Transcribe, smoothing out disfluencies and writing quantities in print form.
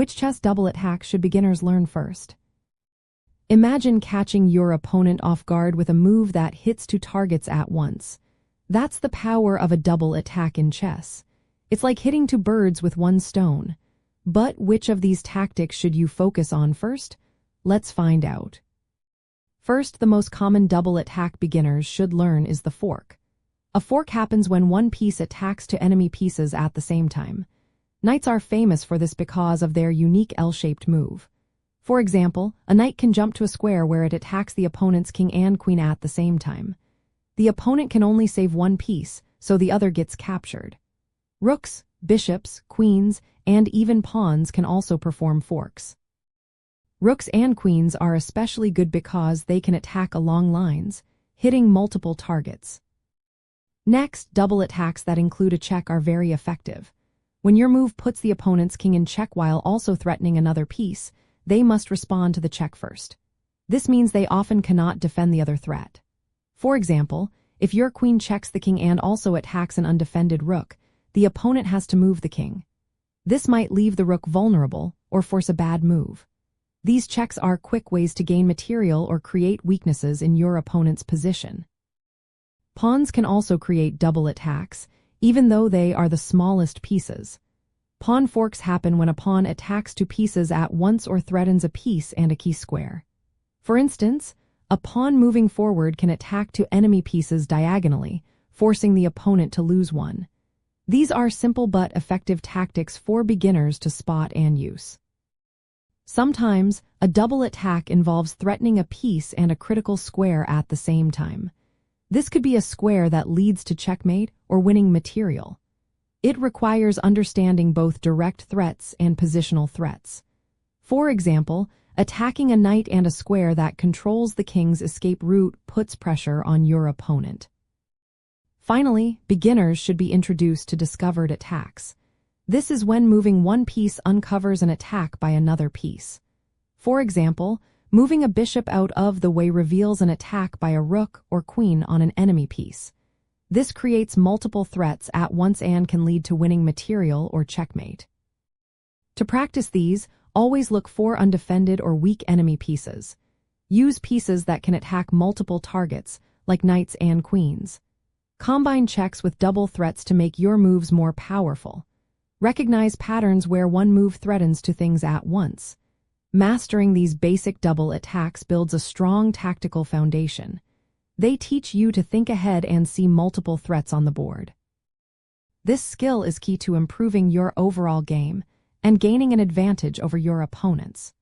Which chess double attack should beginners learn first? Imagine catching your opponent off guard with a move that hits two targets at once. That's the power of a double attack in chess. It's like hitting two birds with one stone. But which of these tactics should you focus on first? Let's find out. First, the most common double attack beginners should learn is the fork. A fork happens when one piece attacks two enemy pieces at the same time. Knights are famous for this because of their unique L-shaped move. For example, a knight can jump to a square where it attacks the opponent's king and queen at the same time. The opponent can only save one piece, so the other gets captured. Rooks, bishops, queens, and even pawns can also perform forks. Rooks and queens are especially good because they can attack along lines, hitting multiple targets. Next, double attacks that include a check are very effective. When your move puts the opponent's king in check while also threatening another piece, they must respond to the check first. This means they often cannot defend the other threat. For example, if your queen checks the king and also attacks an undefended rook, the opponent has to move the king. This might leave the rook vulnerable or force a bad move. These checks are quick ways to gain material or create weaknesses in your opponent's position. Pawns can also create double attacks, even though they are the smallest pieces. Pawn forks happen when a pawn attacks two pieces at once or threatens a piece and a key square. For instance, a pawn moving forward can attack two enemy pieces diagonally, forcing the opponent to lose one. These are simple but effective tactics for beginners to spot and use. Sometimes, a double attack involves threatening a piece and a critical square at the same time. This could be a square that leads to checkmate or winning material. It requires understanding both direct threats and positional threats. For example, attacking a knight and a square that controls the king's escape route puts pressure on your opponent. Finally, beginners should be introduced to discovered attacks. This is when moving one piece uncovers an attack by another piece. For example, moving a bishop out of the way reveals an attack by a rook or queen on an enemy piece. This creates multiple threats at once and can lead to winning material or checkmate. To practice these, always look for undefended or weak enemy pieces. Use pieces that can attack multiple targets, like knights and queens. Combine checks with double threats to make your moves more powerful. Recognize patterns where one move threatens two things at once. Mastering these basic double attacks builds a strong tactical foundation. They teach you to think ahead and see multiple threats on the board. This skill is key to improving your overall game and gaining an advantage over your opponents.